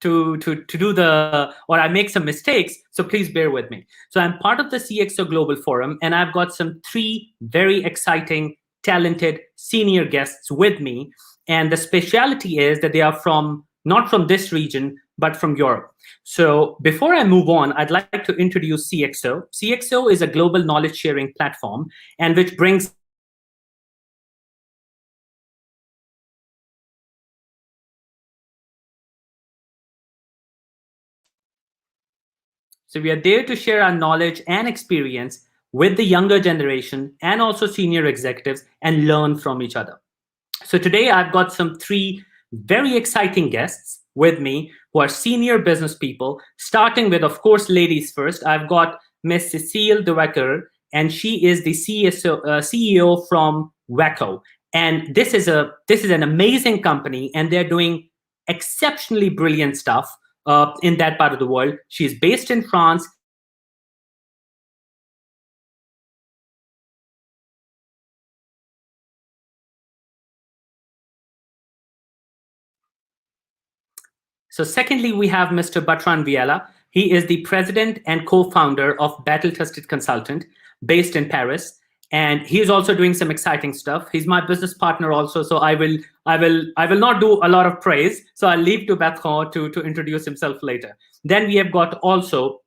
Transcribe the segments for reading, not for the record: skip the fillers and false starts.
do the, or I make some mistakes, so please bear with me. So I'm part of the CxO Global Forum, and I've got some 3 very exciting, talented senior guests with me. And the speciality is that they are not from this region, but from Europe. So before I move on, I'd like to introduce CxO. CxO is a global knowledge sharing platform, and which brings So we are there to share our knowledge and experience with the younger generation and also senior executives and learn from each other. So today I've got some 3 very exciting guests with me who are senior business people, starting with, of course, ladies first. I've got Miss Cécile Dekeuwer, and she is the CEO from WeCo. And this is an amazing company, and they're doing exceptionally brilliant stuff in that part of the world. She's based in France. So secondly, we have Mr. Bertrand Viala. He is the president and co-founder of Battle Tested Consultant, based in Paris. And he is also doing some exciting stuff. He's my business partner also, so I will not do a lot of praise. So I'll leave to Bertrand to introduce himself later. Then we have got also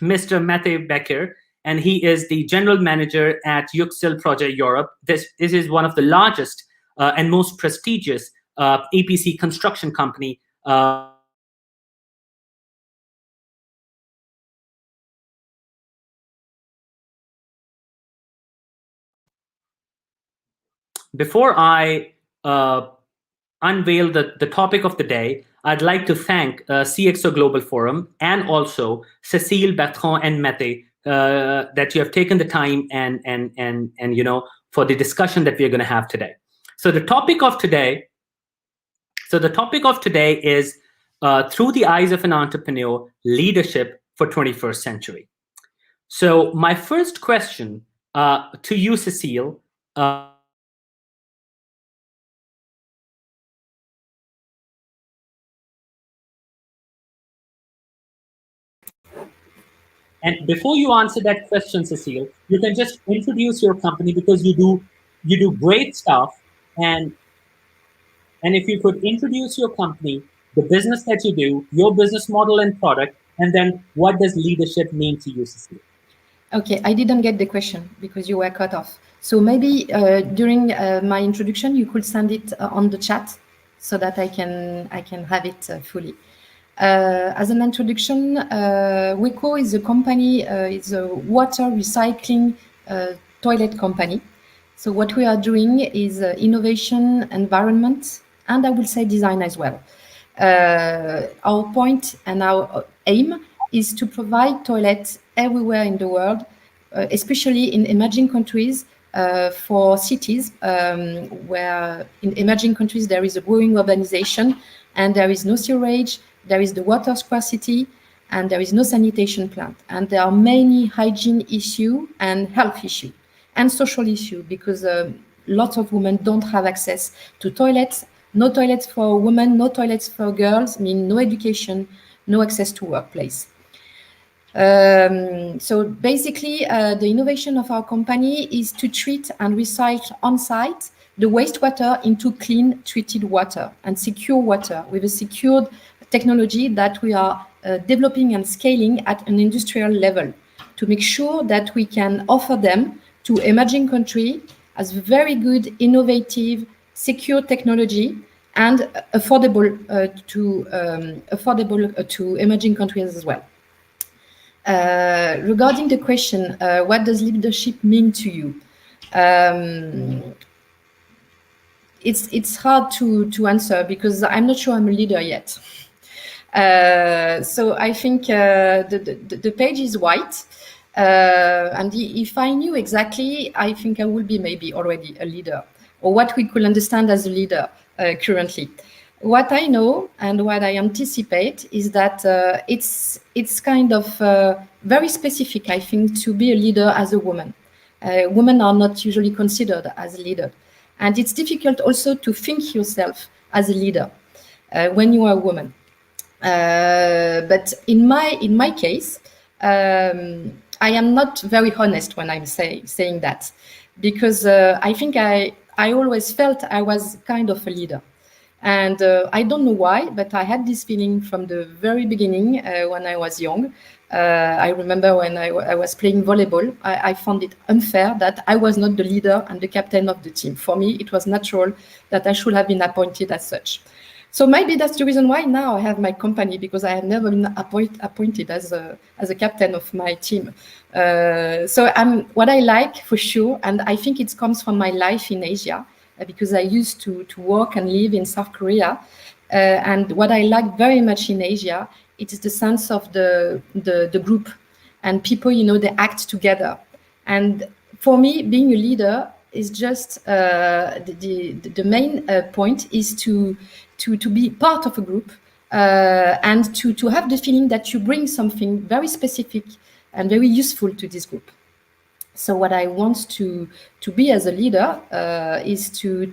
Mr. Mete Becker, and he is the general manager at Yuksel Porje Europe. This is one of the largest and most prestigious EPC construction company. Before I unveil the topic of the day, I'd like to thank CxO Global Forum and also Cécile, Bertrand, and Mete that you have taken the time and for the discussion that we're going to have today. So the topic of today is through the eyes of an entrepreneur, leadership for 21st century. So my first question to you, Cécile. And before you answer that question, Cécile, you can just introduce your company, because you do great stuff. And if you could introduce your company, the business that you do, your business model and product, and then what does leadership mean to you, Cécile? Okay, I didn't get the question because you were cut off. So maybe during my introduction, you could send it on the chat so that I can have it fully. As an introduction, WeCo is a company, it's a water recycling toilet company. So what we are doing is innovation, environment, and I will say design as well. Our point and our aim is to provide toilets everywhere in the world, especially in emerging countries, for cities where in emerging countries there is a growing urbanization and there is no sewerage, there is the water scarcity, and there is no sanitation plant. And there are many hygiene issues and health issues and social issues, because lots of women don't have access to toilets. No toilets for women, no toilets for girls, mean no education, no access to workplace. So basically, the innovation of our company is to treat and recycle on-site the wastewater into clean, treated water and secure water with a secured technology that we are developing and scaling at an industrial level to make sure that we can offer them to emerging countries as very good, innovative, secure technology and affordable to emerging countries as well. Regarding the question, what does leadership mean to you? It's hard to answer because I'm not sure I'm a leader yet. So I think the page is white. And if I knew exactly, I think I would be maybe already a leader, or what we could understand as a leader currently. What I know and what I anticipate is that it's kind of very specific, I think, to be a leader as a woman. Women are not usually considered as a leader. And it's difficult also to think yourself as a leader when you are a woman. But in my case, I am not very honest when I'm saying that, because I think I always felt I was kind of a leader. And I don't know why, but I had this feeling from the very beginning when I was young. I remember when I was playing volleyball, I found it unfair that I was not the leader and the captain of the team. For me, it was natural that I should have been appointed as such. So maybe that's the reason why now I have my company, because I have never been appointed as a captain of my team. So what I like for sure, and I think it comes from my life in Asia, because I used to work and live in South Korea. And what I like very much in Asia, it is the sense of the group and people, they act together. And for me, being a leader is just the main point is to be part of a group and to have the feeling that you bring something very specific and very useful to this group. So what I want to be as a leader is to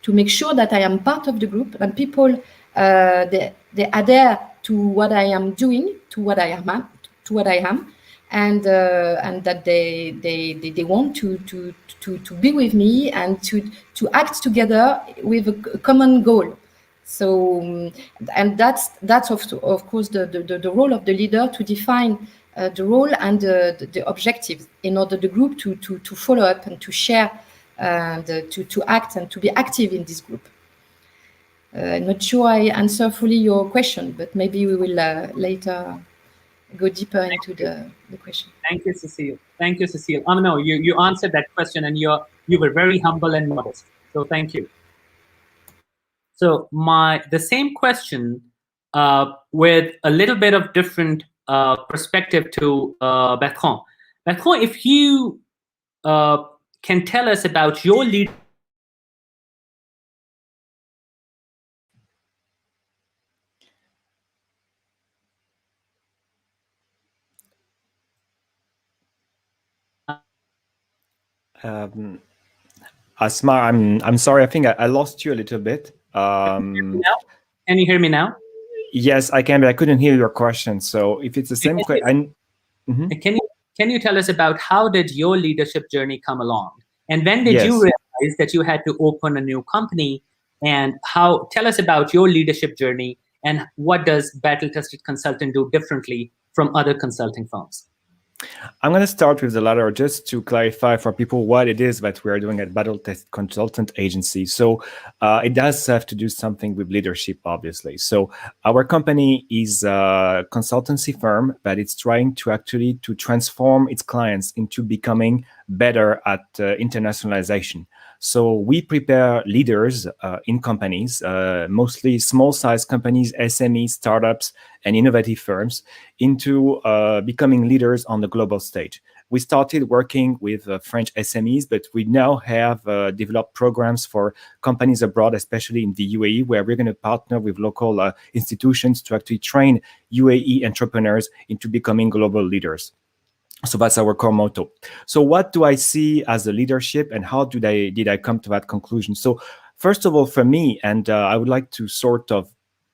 make sure that I am part of the group and people they adhere to what I am doing, to what I am, and that they want to be with me and to act together with a common goal. So and that's of course the role of the leader, to define the role and the objectives in order the group to follow up and to share and to act and to be active in this group. I'm not sure I answer fully your question, but maybe we will later go deeper into the question. Thank you, Cécile. Thank you, Cécile. Oh no, you answered that question, and you were very humble and modest. So thank you. So the same question with a little bit of different perspective to Bertrand. Bertrand, if you can tell us about your leadership. Asmar, I'm sorry. I think I lost you a little bit. Can you hear me now? Yes, I can, but I couldn't hear your question. So if it's the same question, can you tell us about how did your leadership journey come along, and when did you realize that you had to open a new company, and tell us about your leadership journey and what does battle-tested consultant do differently from other consulting firms? I'm going to start with the latter, just to clarify for people what it is that we are doing at Battle Tested Consultant Agency. So it does have to do something with leadership, obviously. So our company is a consultancy firm, but it's trying to actually transform its clients into becoming better at internationalization. So we prepare leaders in companies, mostly small-sized companies, SMEs, startups, and innovative firms, into becoming leaders on the global stage. We started working with French SMEs, but we now have developed programs for companies abroad, especially in the UAE, where we're going to partner with local institutions to actually train UAE entrepreneurs into becoming global leaders. So that's our core motto. So what do I see as a leadership, and how did I come to that conclusion? So first of all, for me, and I would like to sort of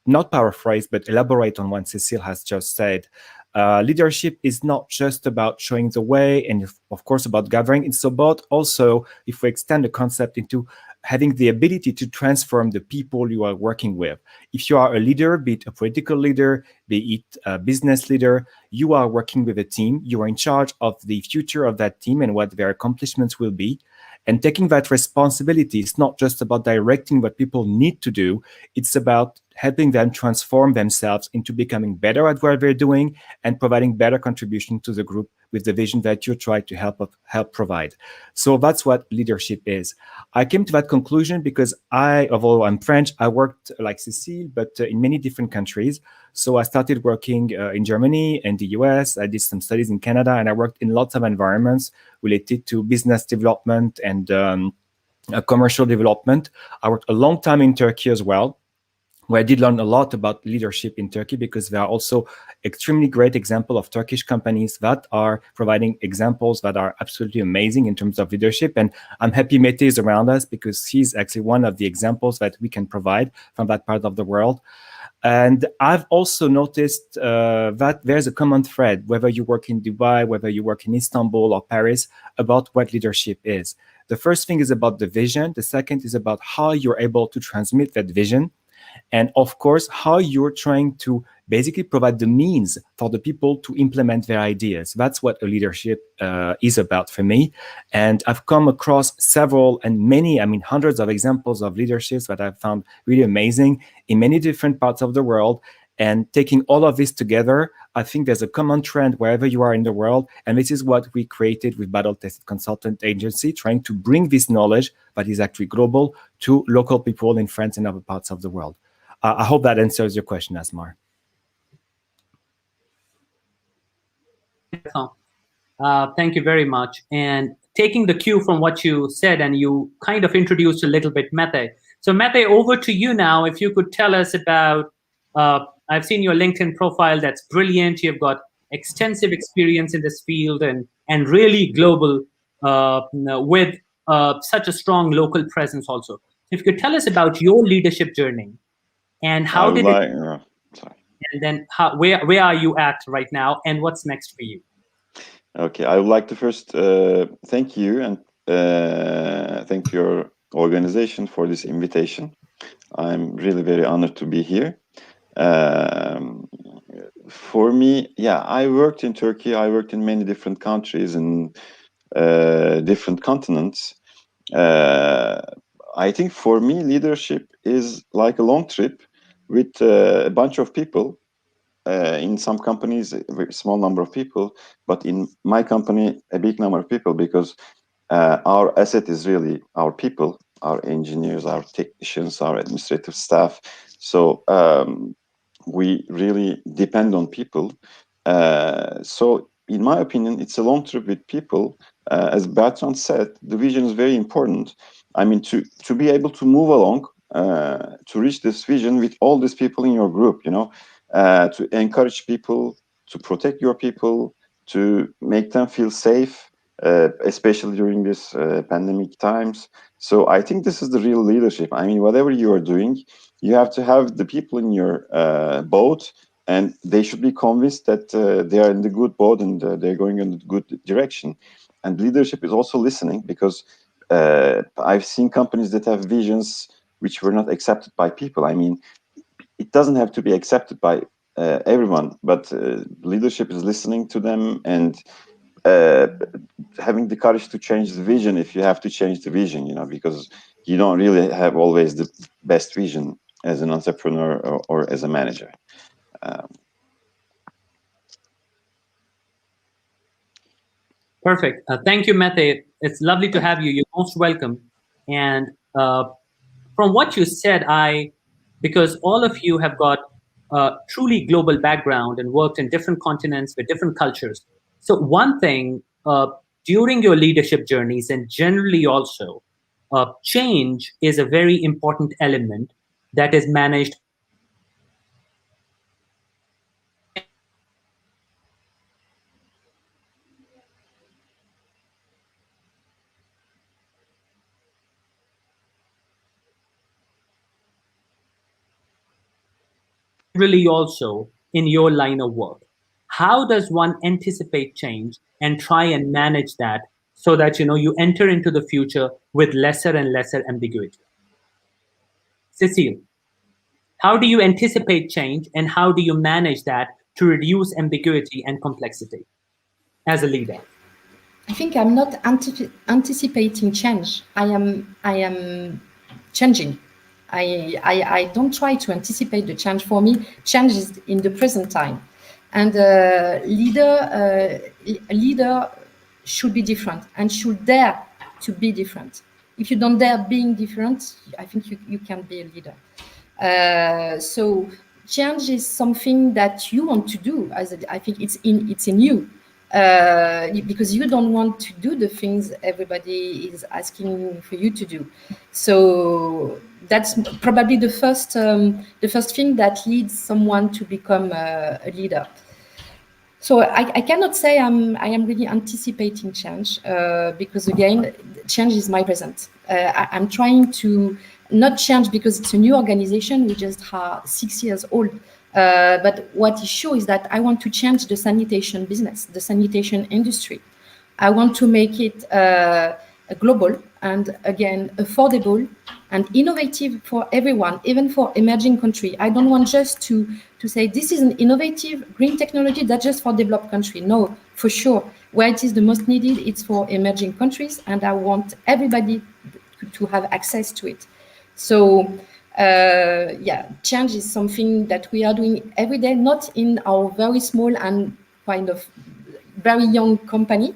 not paraphrase, but elaborate on what Cécile has just said. Leadership is not just about showing the way and, of course, about gathering. It's about also, if we extend the concept into having the ability to transform the people you are working with. If you are a leader, be it a political leader, be it a business leader, you are working with a team. You are in charge of the future of that team and what their accomplishments will be. And taking that responsibility is not just about directing what people need to do. It's about helping them transform themselves into becoming better at what they're doing and providing better contribution to the group with the vision that you try to help provide. So that's what leadership is. I came to that conclusion because although I'm French, I worked like Cécile, but in many different countries. So I started working in Germany and the US. I did some studies in Canada, and I worked in lots of environments related to business development and commercial development. I worked a long time in Turkey as well, where I did learn a lot about leadership in Turkey, because there are also extremely great examples of Turkish companies that are providing examples that are absolutely amazing in terms of leadership. And I'm happy Mete is around us, because he's actually one of the examples that we can provide from that part of the world. And I've also noticed that there's a common thread, whether you work in Dubai, whether you work in Istanbul or Paris, about what leadership is. The first thing is about the vision. The second is about how you're able to transmit that vision. And of course, how you're trying to basically provide the means for the people to implement their ideas. That's what a leadership is about for me. And I've come across several and many, hundreds of examples of leaderships that I've found really amazing in many different parts of the world. And taking all of this together, I think there's a common trend wherever you are in the world. And this is what we created with Battle Tested Consultant Agency, trying to bring this knowledge that is actually global to local people in France and other parts of the world. I hope that answers your question, Asmar. Thank you very much. And taking the cue from what you said, and you kind of introduced a little bit Mete. So Mete, over to you now. If you could tell us about, I've seen your LinkedIn profile. That's brilliant. You've got extensive experience in this field and really global with such a strong local presence also. If you could tell us about your leadership journey and how did it, and then where are you at right now and what's next for you? Okay, I would like to first thank you and thank your organization for this invitation. I'm really very honored to be here. For me, yeah, I worked in Turkey. I worked in many different countries and different continents. I think for me, leadership is like a long trip with a bunch of people. In some companies, a very small number of people, but in my company, a big number of people, because our asset is really our people, our engineers, our technicians, our administrative staff. So we really depend on people. So in my opinion, it's a long trip with people. As Bertrand said, the vision is very important. I mean, to be able to move along, to reach this vision with all these people in your group, you know, to encourage people, to protect your people, to make them feel safe, especially during this pandemic times. So I think this is the real leadership. I mean, whatever you are doing, you have to have the people in your boat, and they should be convinced that they are in the good boat and they're going in the good direction. And leadership is also listening, because I've seen companies that have visions which were not accepted by people. I mean, it doesn't have to be accepted by everyone, but leadership is listening to them and having the courage to change the vision if you have to change the vision, you know, because you don't really have always the best vision as an entrepreneur or as a manager. Perfect. Thank you, Mete. It's lovely to have you. You're most welcome. And from what you said, because all of you have got truly global background and worked in different continents with different cultures. So one thing during your leadership journeys and generally also, change is a very important element that is managed really also in your line of work. How does one anticipate change and try and manage that so that you enter into the future with lesser and lesser ambiguity? Cécile, how do you anticipate change and how do you manage that to reduce ambiguity and complexity as a leader? I think I'm not anticipating change. I am changing. I don't try to anticipate the change. For me, change is in the present time, and a leader should be different and should dare to be different. If you don't dare being different, I think you can't be a leader. So change is something that you want to do. I think it's in you. Because you don't want to do the things everybody is asking for you to do. So that's probably the first thing that leads someone to become a leader. So I cannot say I am really anticipating change because again, change is my present. I'm trying to not change because it's a new organization. We just are 6 years old. But what is sure is that I want to change the sanitation business, the sanitation industry. I want to make it global and, again, affordable and innovative for everyone, even for emerging countries. I don't want just to say this is an innovative green technology that's just for developed countries. No, for sure. Where it is the most needed, it's for emerging countries, and I want everybody to have access to it. So, yeah, change is something that we are doing every day, not in our very small and kind of very young company.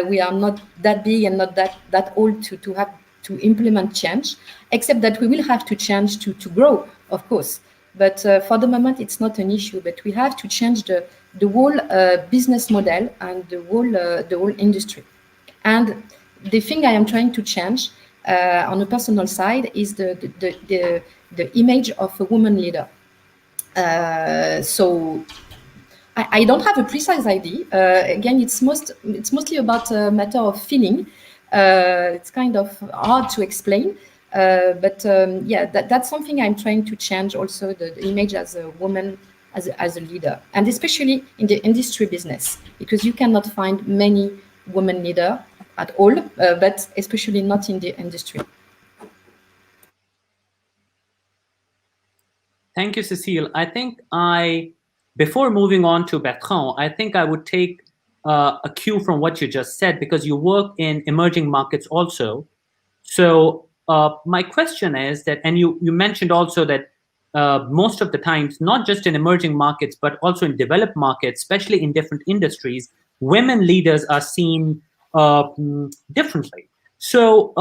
We are not that big and not that old to have to implement change, except that we will have to change to grow, of course. But for the moment, it's not an issue. But we have to change the whole business model and the whole industry. And the thing I am trying to change on a personal side is the image of a woman leader. So I don't have a precise idea. Again, it's mostly about a matter of feeling. It's kind of hard to explain. But yeah, that's something I'm trying to change also, the image as a woman, as a leader, and especially in the industry business, because you cannot find many women leaders at all, but especially not in the industry. Thank you, Cécile. I think before moving on to Bertrand, I think I would take a cue from what you just said, because you work in emerging markets also. So my question is that, and you mentioned also that most of the times, not just in emerging markets, but also in developed markets, especially in different industries, women leaders are seen differently. So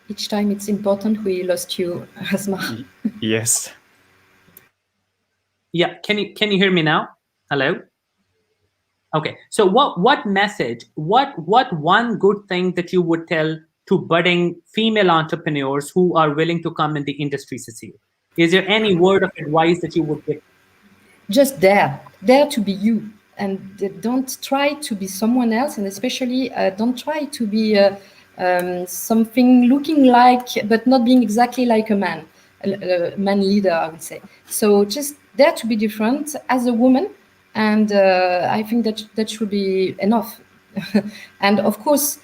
Each time it's important, we lost you, Asmar. Yes. yeah, can you hear me now? Hello? Okay, so what message, what one good thing that you would tell to budding female entrepreneurs who are willing to come in the industry, Cécile? Is there any word of advice that you would give? Just dare to be you, and don't try to be someone else, and especially don't try to be something looking like but not being exactly like a man leader, I would say. So just dare to be different as a woman, and I think that should be enough. And of course,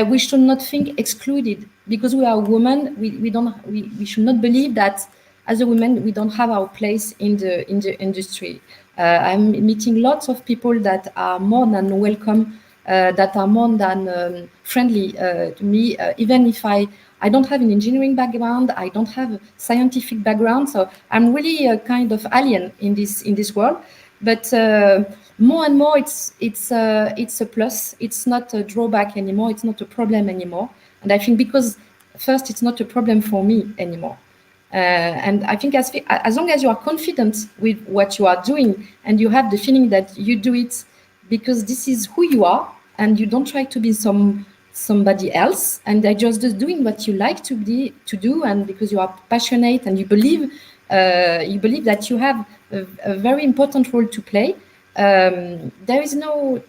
we should not think excluded because we are women. We should not believe that as a woman we don't have our place in the industry. I'm meeting lots of people that are more than welcome, that are more than friendly to me, even if I don't have an engineering background, I don't have a scientific background, so I'm really a kind of alien in this world. But more and more, it's a plus. It's not a drawback anymore. It's not a problem anymore. And I think because first, it's not a problem for me anymore. And I think as long as you are confident with what you are doing and you have the feeling that you do it because this is who you are and you don't try to be somebody else, and I just doing what you like to do, and because you are passionate and you believe that you have a very important role to play, there is no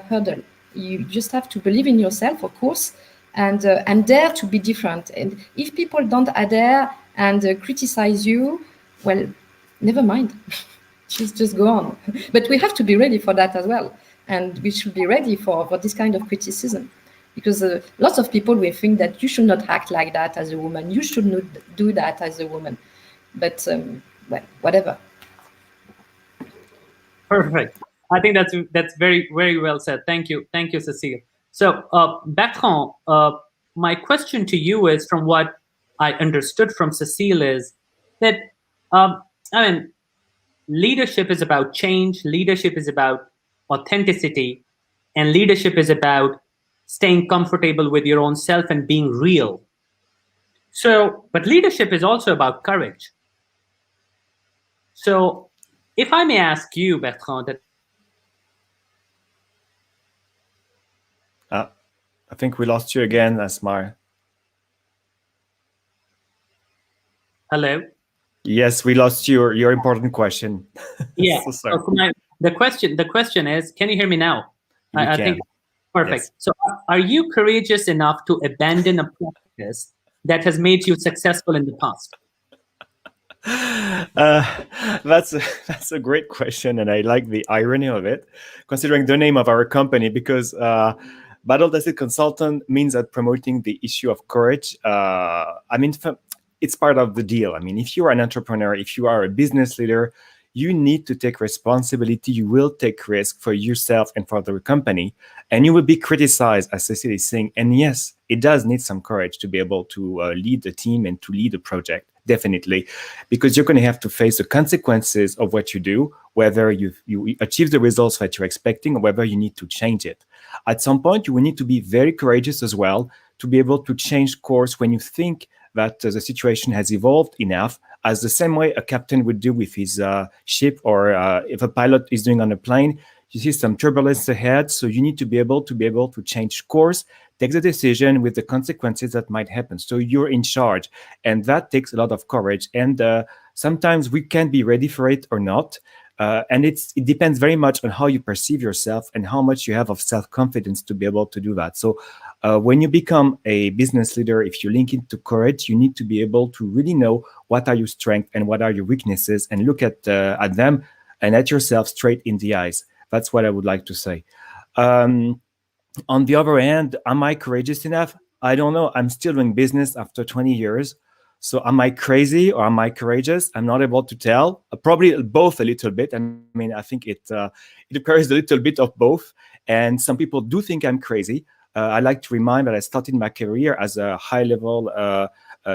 hurdle. You just have to believe in yourself, of course, and dare to be different. And if people don't adhere and criticize you, well, never mind. just go on. But we have to be ready for that as well, and we should be ready for this kind of criticism, because lots of people will think that you should not act like that as a woman. You should not do that as a woman. But well, whatever. Perfect. I think that's very, very well said. Thank you, Cécile. So Bertrand, my question to you is, from what I understood from Cécile, is that I mean, leadership is about change, leadership is about authenticity, and leadership is about staying comfortable with your own self and being real. So, but leadership is also about courage. So if I may ask you, Bertrand, that I think we lost you again, Asmar. Hello. Yes, we lost your important question. Yeah. So sorry. The question is, can you hear me now? I think perfect. Yes. So are you courageous enough to abandon a practice that has made you successful in the past? That's a great question, and I like the irony of it, considering the name of our company, because battle-tested consultant means that promoting the issue of courage. I mean, it's part of the deal. I mean, if you are an entrepreneur, if you are a business leader, you need to take responsibility. You will take risk for yourself and for the company, and you will be criticized, as Cécile is saying. And yes, it does need some courage to be able to lead the team and to lead a project, definitely, because you're going to have to face the consequences of what you do, whether you achieve the results that you're expecting or whether you need to change it. At some point, you will need to be very courageous as well to be able to change course when you think that the situation has evolved enough, as the same way a captain would do with his ship, or if a pilot is doing on a plane, you see some turbulence ahead, so you need to be able to change course, take the decision with the consequences that might happen. So you're in charge, and that takes a lot of courage. And sometimes we can be ready for it or not. And it depends very much on how you perceive yourself and how much you have of self-confidence to be able to do that. So when you become a business leader, if you link it to courage, you need to be able to really know what are your strengths and what are your weaknesses, and look at them and at yourself straight in the eyes. That's what I would like to say. On the other hand, am I courageous enough? I don't know. I'm still doing business after 20 years. So am I crazy or am I courageous? I'm not able to tell. Probably both a little bit. I mean, I think it occurs a little bit of both. And some people do think I'm crazy. I like to remind that I started my career as a high-level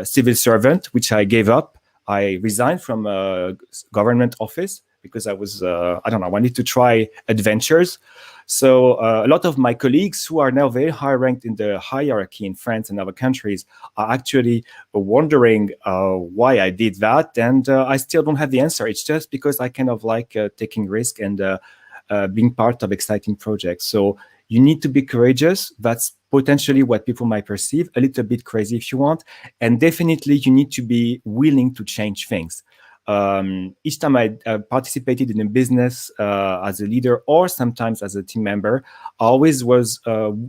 civil servant, which I gave up. I resigned from a government office because I was, I wanted to try adventures. So a lot of my colleagues who are now very high ranked in the hierarchy in France and other countries are actually wondering why I did that. And I still don't have the answer. It's just because I kind of like taking risk and being part of exciting projects. So you need to be courageous. That's potentially what people might perceive, a little bit crazy if you want. And definitely you need to be willing to change things. Each time I participated in a business as a leader or sometimes as a team member, I always was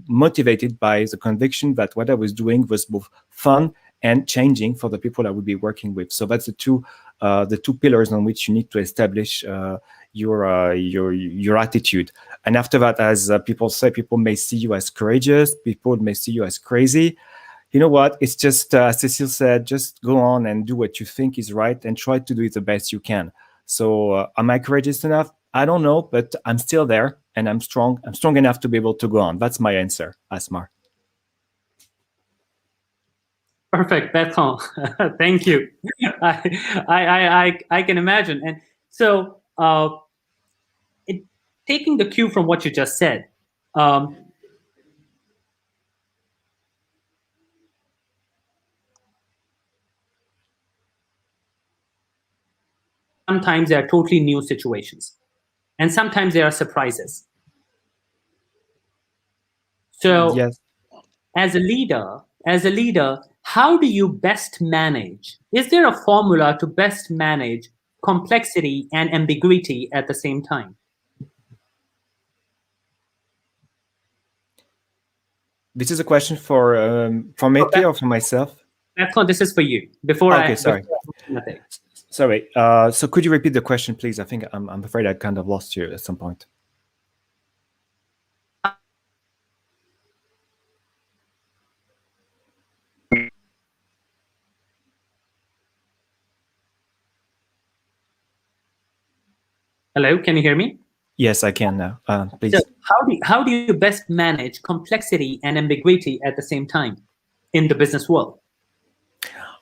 motivated by the conviction that what I was doing was both fun and changing for the people I would be working with. So that's the two pillars on which you need to establish your attitude. And after that, as people say, people may see you as courageous, people may see you as crazy. You know what? It's just, as Cécile said, just go on and do what you think is right and try to do it the best you can. So am I courageous enough? I don't know, but I'm still there and I'm strong. I'm strong enough to be able to go on. That's my answer, Asmar. Perfect, Bertrand. Thank you. I can imagine. And so taking the cue from what you just said, sometimes they are totally new situations, and sometimes they are surprises. So yes. as a leader, how do you best manage? Is there a formula to best manage complexity and ambiguity at the same time? This is a question for Mete or for myself? This is for you. Sorry. Sorry. So could you repeat the question, please? I think I'm afraid I kind of lost you at some point. Hello, can you hear me? Yes, I can now. Please. So how do you best manage complexity and ambiguity at the same time in the business world?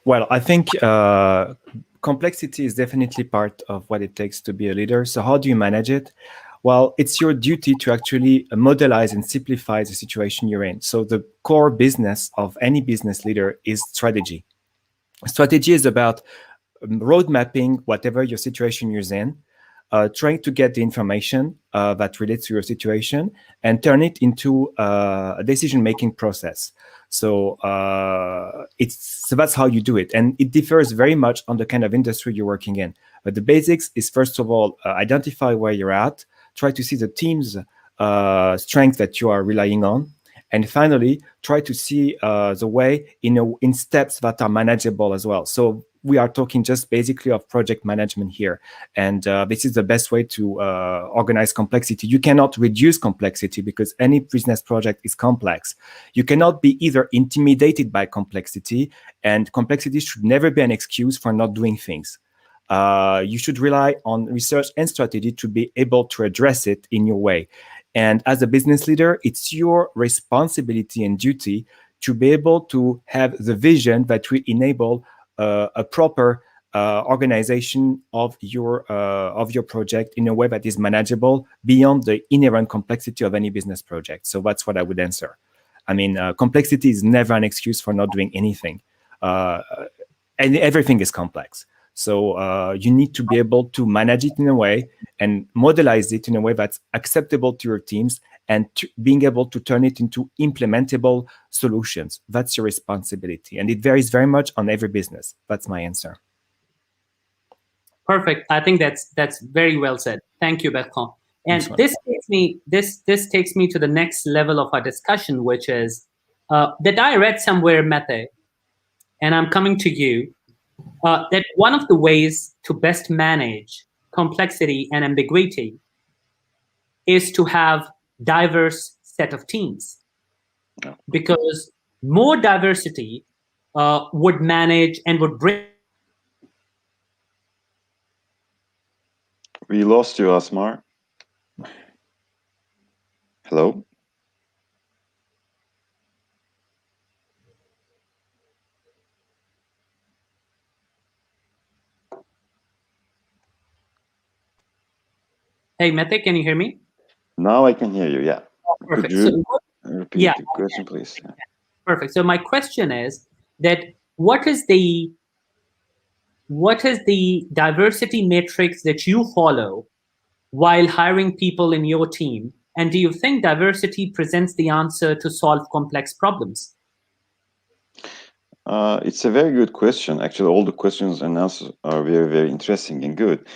Well, I think complexity is definitely part of what it takes to be a leader. So how do you manage it? Well, it's your duty to actually modelize and simplify the situation you're in. So the core business of any business leader is strategy. Strategy is about road mapping whatever your situation you're in. trying to get the information that relates to your situation and turn it into a decision-making process. So so that's how you do it, and it differs very much on the kind of industry you're working in. But the basics is, first of all, identify where you're at, try to see the team's strength that you are relying on, and finally try to see the way in steps that are manageable as well. So we are talking just basically of project management here, and this is the best way to organize complexity. You cannot reduce complexity because any business project is complex. You cannot be either intimidated by complexity, and complexity should never be an excuse for not doing things. You should rely on research and strategy to be able to address it in your way. And as a business leader, it's your responsibility and duty to be able to have the vision that will enable a proper organization of your project in a way that is manageable beyond the inherent complexity of any business project. So that's what I would answer. I mean, complexity is never an excuse for not doing anything, and everything is complex. So you need to be able to manage it in a way and modelize it in a way that's acceptable to your teams, and being able to turn it into implementable solutions. That's your responsibility. And it varies very much on every business. That's my answer. Perfect. I think that's very well said. Thank you, Bertrand. And this takes me to the next level of our discussion, which is that I read somewhere, Mete, and I'm coming to you, that one of the ways to best manage complexity and ambiguity is to have diverse set of teams, because more diversity would manage and would bring. We lost you, Asmar. Hello? Hey, Mete, can you hear me? Now I can hear you, yeah. Oh, perfect. Could you repeat the question, please? Yeah. Perfect. So my question is that what is the diversity matrix that you follow while hiring people in your team? And do you think diversity presents the answer to solve complex problems? It's a very good question. Actually, all the questions and answers are very, very interesting and good.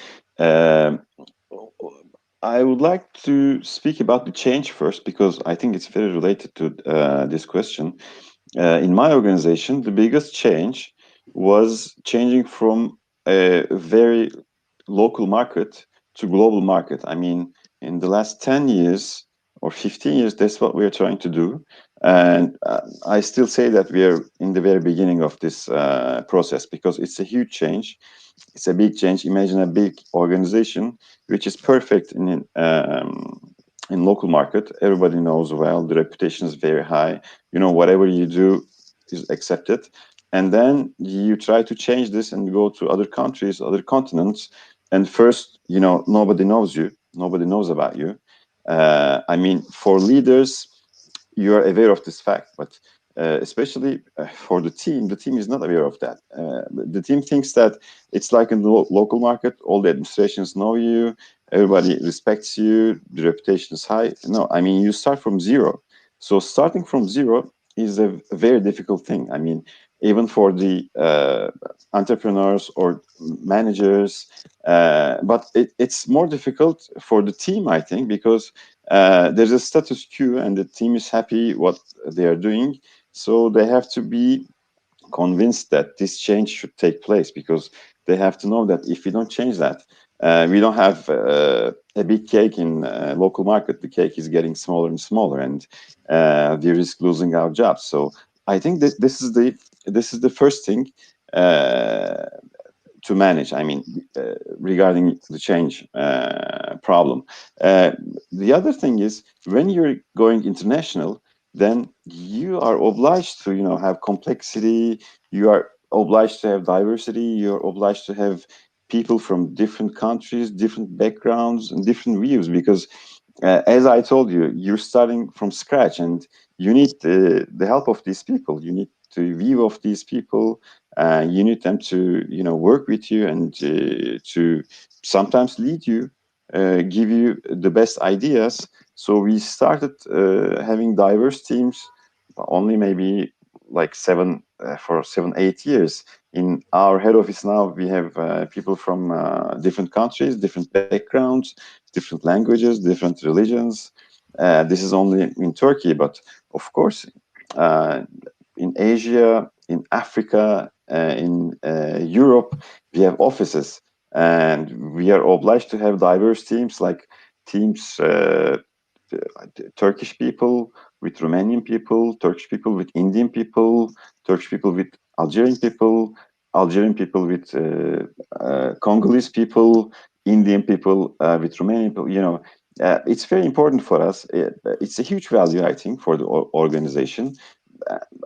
I would like to speak about the change first, because I think it's very related to this question. In my organization, the biggest change was changing from a very local market to global market. I mean, in the last 10 years or 15 years, that's what we're trying to do. And I still say that we are in the very beginning of this process, because it's a huge change. It's a big change. Imagine a big organization which is perfect in local market. Everybody knows well. The reputation is very high. You know, whatever you do is accepted. And then you try to change this and go to other countries, other continents. And first, you know, nobody knows you. Nobody knows about you. I mean, for leaders, you are aware of this fact, but especially for the team is not aware of that. The team thinks that it's like in the local market, all the administrations know you, everybody respects you, the reputation is high. No, I mean, you start from zero. So starting from zero is a very difficult thing. I mean, even for the entrepreneurs or managers, but it's more difficult for the team, I think, because there's a status quo and the team is happy what they are doing. So they have to be convinced that this change should take place, because they have to know that if we don't change that, we don't have a big cake in local market. The cake is getting smaller and smaller, and we risk losing our jobs. So I think that this is the first thing to manage. I mean, regarding the change problem. The other thing is, when you're going international, then you are obliged to, you know, have complexity. You are obliged to have diversity. You're obliged to have people from different countries, different backgrounds, and different views, because as I told you, you're starting from scratch, and you need the help of these people. You need the view of these people. You need them to, you know, work with you and to sometimes lead you give you the best ideas. So we started having diverse teams only maybe like 8 years. In our head office now, we have people from different countries, different backgrounds, different languages, different religions. This is only in Turkey, but of course, in Asia, in Africa, in Europe, we have offices, and we are obliged to have diverse teams, like teams, Turkish people with Romanian people, Turkish people with Indian people, Turkish people with Algerian people, Algerian people with Congolese people, Indian people with Romanian people. You know, it's very important for us. It's a huge value, I think, for the organization.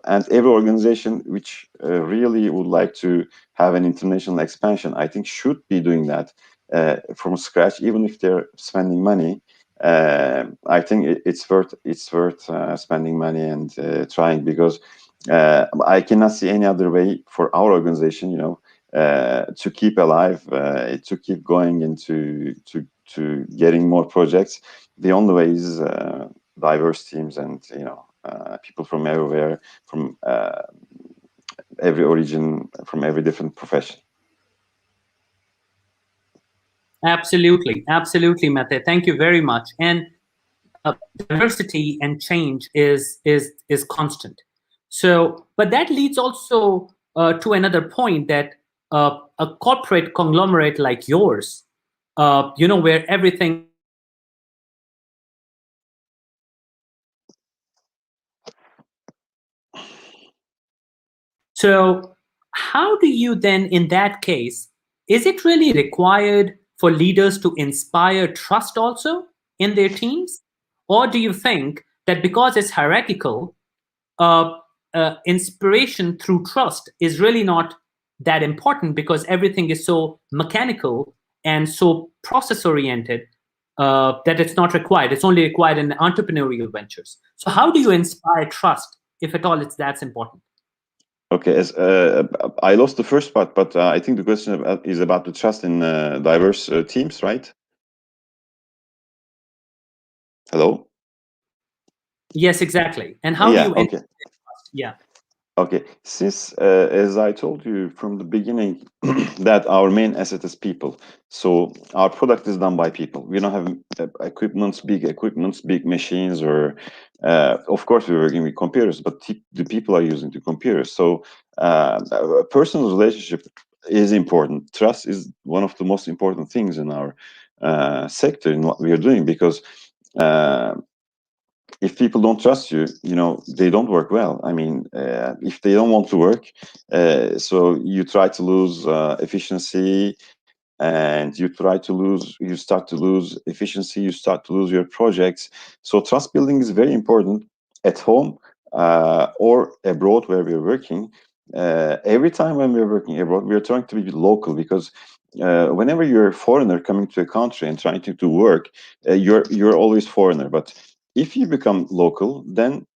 And every organization which really would like to have an international expansion, I think, should be doing that from scratch, even if they're spending money. I think it's worth spending money and trying, because I cannot see any other way for our organization, you know, to keep alive, to keep going into to getting more projects. The only way is diverse teams and, you know, people from everywhere, from every origin, from every different profession. Absolutely, absolutely, Mete. Thank you very much. And diversity and change is constant. So, but that leads also to another point, that a corporate conglomerate like yours, you know, where everything. So, how do you then, in that case, is it really required for leaders to inspire trust also in their teams? Or do you think that because it's hierarchical, inspiration through trust is really not that important, because everything is so mechanical and so process oriented that it's not required? It's only required in entrepreneurial ventures. So how do you inspire trust, if at all it's that important? Okay, as I lost the first part, but I think the question is about the trust in diverse teams, right? Hello? Yes, exactly. And how do you Okay. trust? Yeah. Okay, since as I told you from the beginning, that our main asset is people. So our product is done by people. We don't have big equipments, big machines, or of course we're working with computers, but the people are using the computers. So a personal relationship is important. Trust is one of the most important things in our sector, in what we are doing, because if people don't trust you, you know, they don't work well. I mean, if they don't want to work, so you try to lose efficiency, and you start to lose efficiency, you start to lose your projects. So trust building is very important at home or abroad where we're working. Every time when we're working abroad, we're trying to be local, because whenever you're a foreigner coming to a country and trying to do work, you're always foreigner. But if you become local, then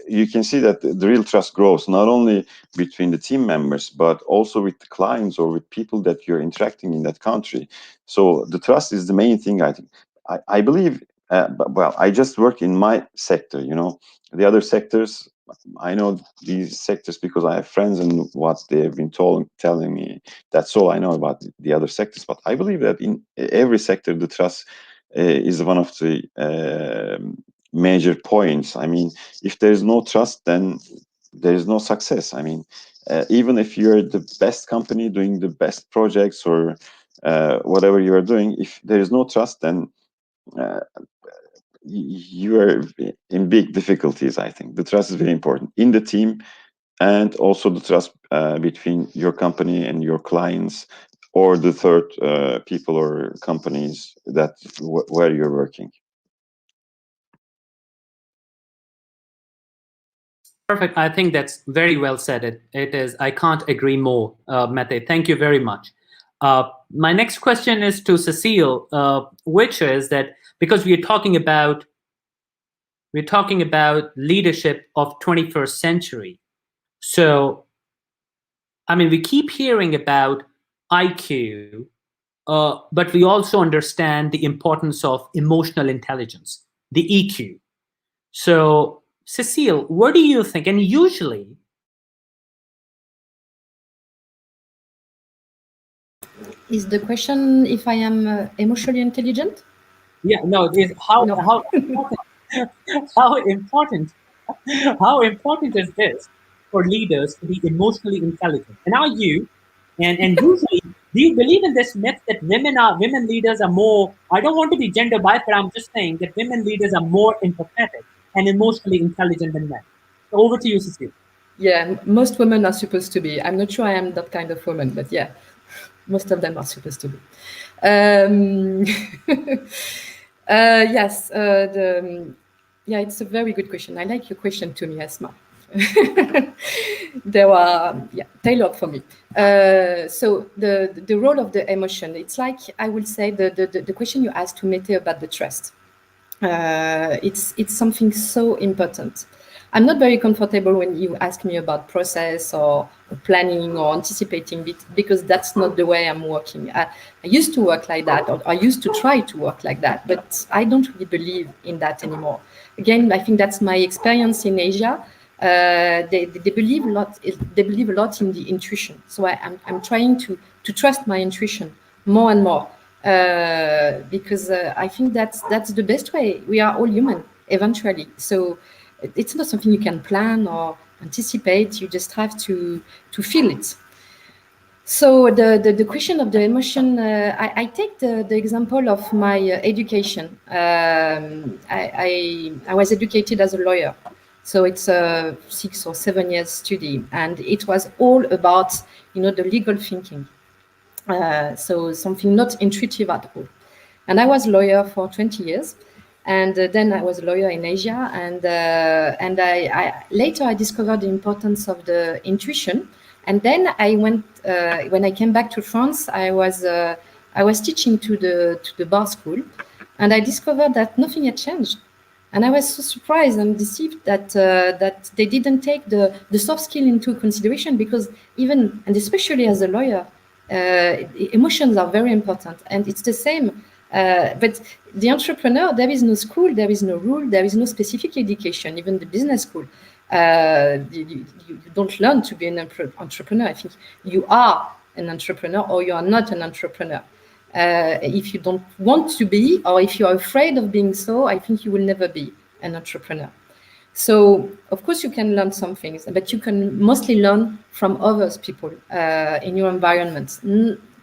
you can see that the real trust grows, not only between the team members, but also with the clients or with people that you're interacting in that country. So the trust is the main thing, I think. I believe, well, I just work in my sector, you know. The other sectors, I know these sectors because I have friends and what they have been telling me. That's all I know about the other sectors. But I believe that in every sector, the trust is one of the major points. I mean, if there's no trust, then there is no success. I mean, even if you're the best company doing the best projects or whatever you are doing, if there is no trust, then you are in big difficulties. I think the trust is very important in the team, and also the trust between your company and your clients, or the third people or companies that where you're working. Perfect. I think that's very well said. It is. I can't agree more, Mete. Thank you very much. My next question is to Cécile, which is that because we're talking about leadership of 21st century. So, I mean, we keep hearing about IQ, but we also understand the importance of emotional intelligence, the EQ. So, Cécile, what do you think? And usually, is the question if I am emotionally intelligent? yeah, no, it is how No. how important, how important how important is this for leaders to be emotionally intelligent? And are you, and usually, do you believe in this myth that women leaders are more? I don't want to be gender biased, but I'm just saying that women leaders are more empathetic and emotionally intelligent than men. So over to you, Cécile. Yeah, most women are supposed to be. I'm not sure I am that kind of woman, but yeah, most of them are supposed to be. Yes, yeah, it's a very good question. I like your question to me, Asmar. They were tailored for me. So the role of the emotion, it's like, I will say, the question you asked to Mete about the trust. It's something so important. I'm not very comfortable when you ask me about process or planning or anticipating it, because that's not the way I'm working. I used to work like that, or I used to try to work like that, but I don't really believe in that anymore. Again, I think that's my experience in Asia. They believe a lot. They believe a lot in the intuition. So I'm trying to trust my intuition more and more. Because I think that's the best way. We are all human eventually, so it's not something you can plan or anticipate. You just have to feel it. So the question of the emotion, I take the example of my education. I was educated as a lawyer, so it's a 6 or 7 years study, and it was all about the legal thinking. So something not intuitive at all. And I was a lawyer for 20 years. And then I was a lawyer in Asia. And I later I discovered the importance of the intuition. And then I went, when I came back to France, I was teaching to the bar school. And I discovered that nothing had changed. And I was so surprised and deceived that that they didn't take the soft skill into consideration, because even, and especially as a lawyer, emotions are very important. And it's the same. But the entrepreneur, there is no school, there is no rule, there is no specific education, even the business school. You don't learn to be an entrepreneur. I think you are an entrepreneur or you are not an entrepreneur. If you don't want to be, or if you are afraid of being so, I think you will never be an entrepreneur. So, of course, you can learn some things, but you can mostly learn from others people in your environment.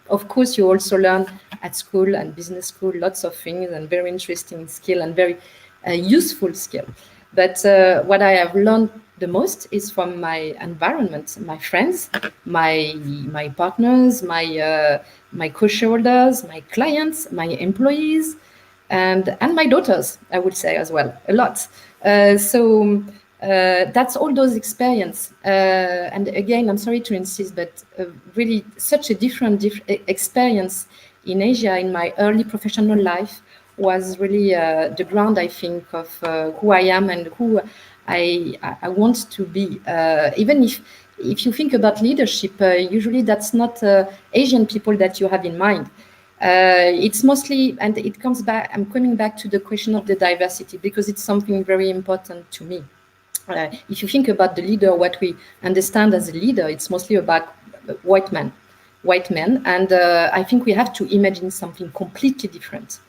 Of course, you also learn at school and business school lots of things, and very interesting skill and very useful skill. But what I have learned the most is from my environment, my friends, my partners, my co-shareholders, my clients, my employees, and my daughters, I would say as well, a lot. So that's all those experience. And again, I'm sorry to insist, but really such a different experience in Asia in my early professional life was really the ground, I think, of who I am and who I want to be. Even if you think about leadership, usually that's not Asian people that you have in mind. It's mostly, and it comes back, I'm coming back to the question of the diversity, because it's something very important to me. If you think about the leader, what we understand as a leader, it's mostly about white men. And I think we have to imagine something completely different,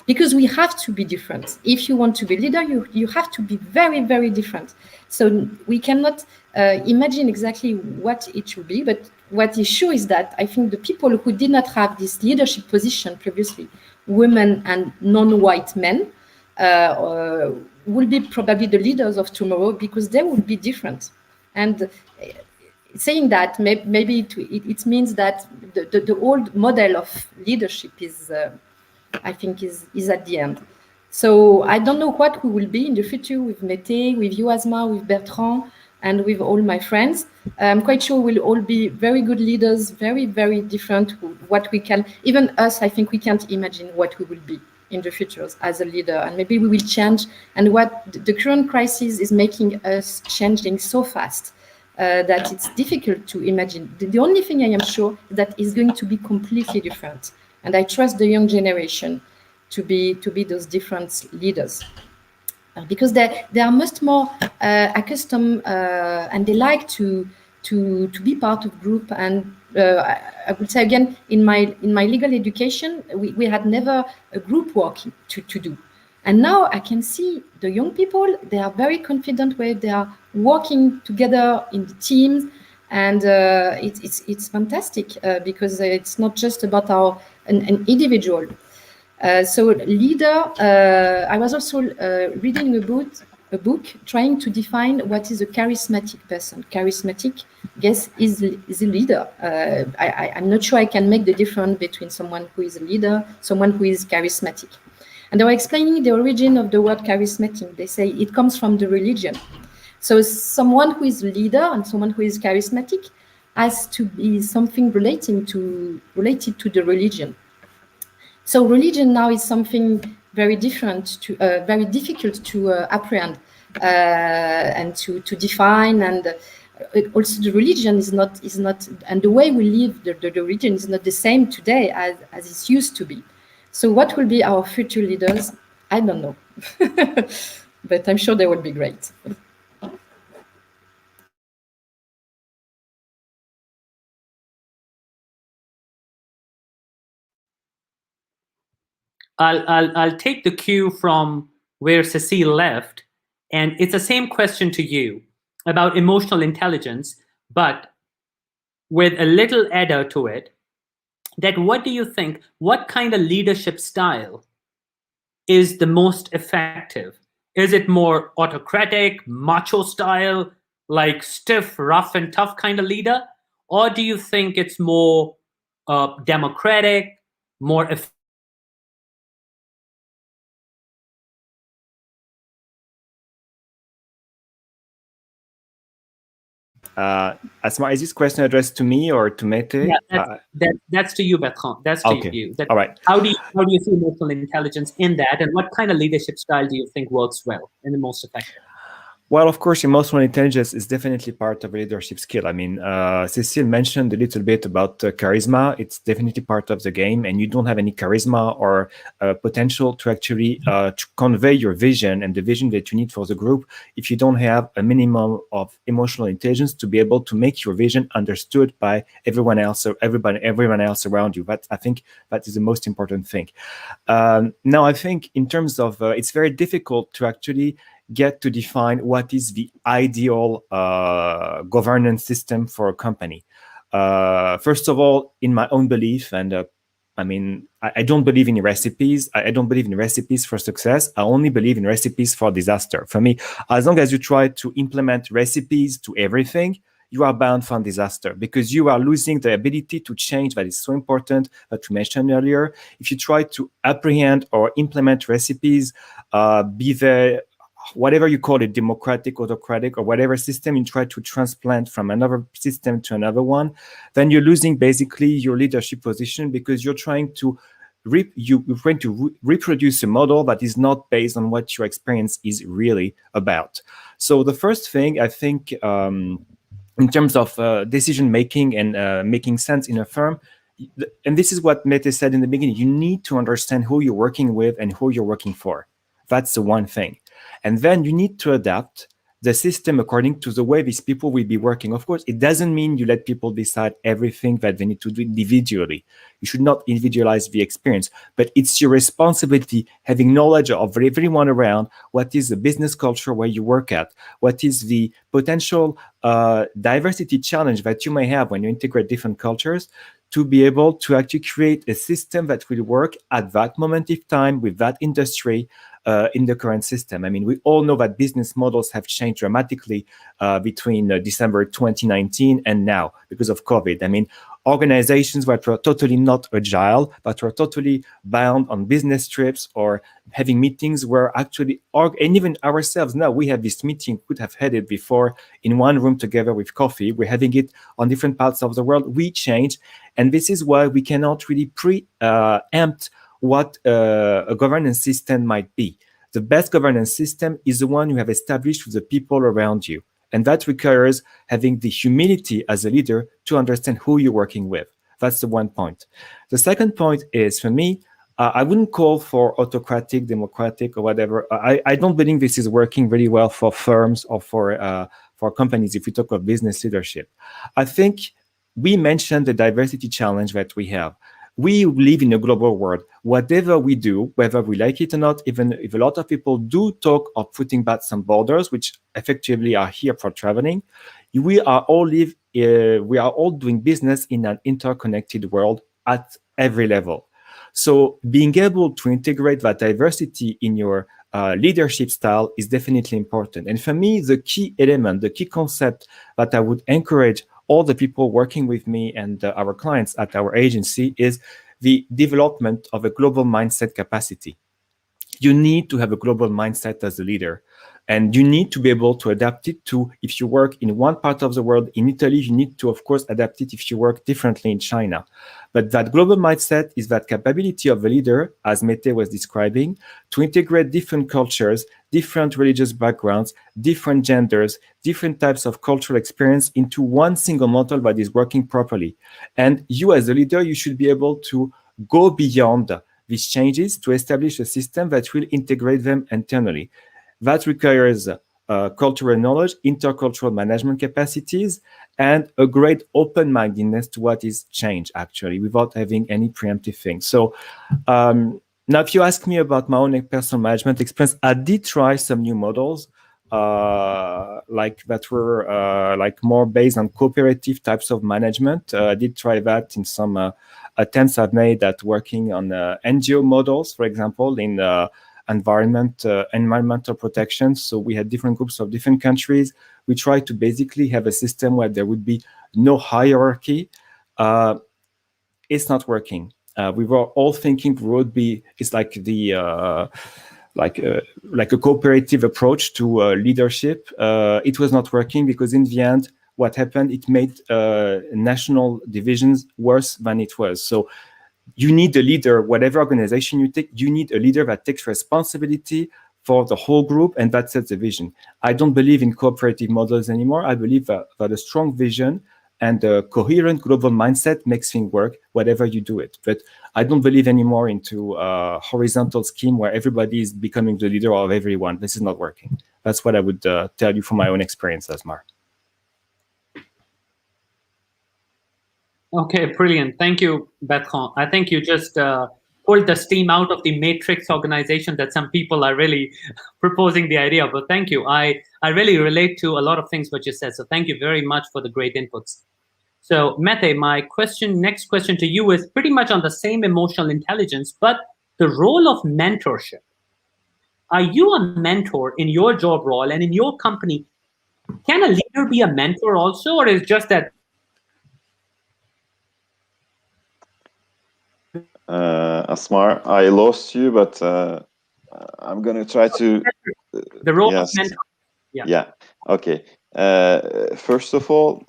because we have to be different. If you want to be a leader, you have to be very, very different. So we cannot imagine exactly what it should be, but what is sure is that I think the people who did not have this leadership position previously, women and non-white men, will be probably the leaders of tomorrow, because they will be different. And saying that, maybe it means that the old model of leadership is, I think, is at the end. So I don't know what we will be in the future with Mete, with you, Asmar, with Bertrand, and with all my friends. I'm quite sure we'll all be very good leaders, very, very different. What we can, even us, I think we can't imagine what we will be in the future as a leader, and maybe we will change. And what the current crisis is making us changing so fast that it's difficult to imagine. The only thing I am sure that is going to be completely different. And I trust the young generation to be those different leaders. Because they are much more accustomed and they like to be part of group. And I would say again, in my legal education, we had never a group work to do. And now I can see the young people, they are very confident where they are working together in the teams. And it's fantastic because it's not just about an individual. So leader, I was also reading a book trying to define what is a charismatic person. Charismatic, yes, is a leader. I'm not sure I can make the difference between someone who is a leader, someone who is charismatic. And they were explaining the origin of the word charismatic. They say it comes from the religion. So someone who is a leader and someone who is charismatic has to be something related to the religion. So religion now is something very different, very difficult to apprehend and to define. And also the religion is not, and the way we live the religion is not the same today as it used to be. So what will be our future leaders? I don't know, but I'm sure they will be great. I'll take the cue from where Cécile left, and it's the same question to you about emotional intelligence, but with a little adder to it. That what do you think? What kind of leadership style is the most effective? Is it more autocratic, macho style, like stiff, rough and tough kind of leader, or do you think it's more democratic, more effective? Asmar, is this question addressed to me or to Mete? Yeah, that's to you, Bertrand. That's to okay. you. All right. How do you see emotional intelligence in that, and what kind of leadership style do you think works well and the most effective? Well, of course, emotional intelligence is definitely part of a leadership skill. I mean, Cécile mentioned a little bit about charisma. It's definitely part of the game, and you don't have any charisma or potential to actually to convey your vision and the vision that you need for the group if you don't have a minimum of emotional intelligence to be able to make your vision understood by everyone else or everyone else around you. I think that is the most important thing. Now, I think in terms of, it's very difficult to actually get to define what is the ideal governance system for a company. First of all, in my own belief, and I mean, I don't believe in recipes. I don't believe in recipes for success. I only believe in recipes for disaster. For me, as long as you try to implement recipes to everything, you are bound for disaster because you are losing the ability to change that is so important that we mentioned earlier. If you try to apprehend or implement recipes, be they whatever you call it, democratic, autocratic, or whatever system you try to transplant from another system to another one, then you're losing basically your leadership position because you're trying to reproduce a model that is not based on what your experience is really about. So the first thing I think in terms of decision making and making sense in a firm, and this is what Mete said in the beginning, you need to understand who you're working with and who you're working for. That's the one thing. And then you need to adapt the system according to the way these people will be working. Of course, it doesn't mean you let people decide everything that they need to do individually. You should not individualize the experience, but it's your responsibility having knowledge of everyone around, what is the business culture where you work at, what is the potential diversity challenge that you may have when you integrate different cultures, to be able to actually create a system that will work at that moment of time with that industry in the current system. I mean, we all know that business models have changed dramatically between December 2019 and now because of COVID. I mean, organizations that were totally not agile, but were totally bound on business trips or having meetings were actually, and even ourselves now, we have this meeting, could have had it before in one room together with coffee. We're having it on different parts of the world. We change. And this is why we cannot really preempt what a governance system might be. The best governance system is the one you have established with the people around you. And that requires having the humility as a leader to understand who you're working with. That's the one point. The second point is, for me, I wouldn't call for autocratic, democratic, or whatever. I don't believe this is working really well for firms or for companies if we talk of business leadership. I think we mentioned the diversity challenge that we have. We live in a global world. Whatever we do, whether we like it or not, even if a lot of people do talk of putting back some borders, which effectively are here for traveling, we are all doing business in an interconnected world at every level. So being able to integrate that diversity in your leadership style is definitely important. And for me, the key element, the key concept that I would encourage all the people working with me and our clients at our agency is the development of a global mindset capacity. You need to have a global mindset as a leader. And you need to be able to adapt it to, if you work in one part of the world, in Italy, you need to, of course, adapt it if you work differently in China. But that global mindset is that capability of a leader, as Mete was describing, to integrate different cultures, different religious backgrounds, different genders, different types of cultural experience into one single model that is working properly. And you, as a leader, you should be able to go beyond these changes to establish a system that will integrate them internally. That requires cultural knowledge, intercultural management capacities, and a great open-mindedness to what is change, actually, without having any preemptive things. So now, if you ask me about my own personal management experience, I did try some new models like that were like more based on cooperative types of management. I did try that in some attempts I've made at working on NGO models, for example, in environmental protection. So we had different groups of different countries. We tried to basically have a system where there would be no hierarchy. It's not working. We were all thinking it's like the like a cooperative approach to leadership. It was not working because in the end, what happened, it made national divisions worse than it was. So you need a leader, whatever organization you take, you need a leader that takes responsibility for the whole group and that sets a vision. I don't believe in cooperative models anymore. I believe that a strong vision and a coherent global mindset makes things work, whatever you do it. But I don't believe anymore into a horizontal scheme where everybody is becoming the leader of everyone. This is not working. That's what I would tell you from my own experience, Asmar. Okay, brilliant. Thank you, Bertrand. I think you just pulled the steam out of the matrix organization that some people are really proposing the idea of. But thank you. I really relate to a lot of things what you said. So thank you very much for the great inputs. So Mete, my next question to you is pretty much on the same emotional intelligence, but the role of mentorship. Are you a mentor in your job role and in your company? Can a leader be a mentor also, or is it just that? Asmar, I lost you, but I'm going to try to... The role yes. of mentor. Yeah. Okay. First of all,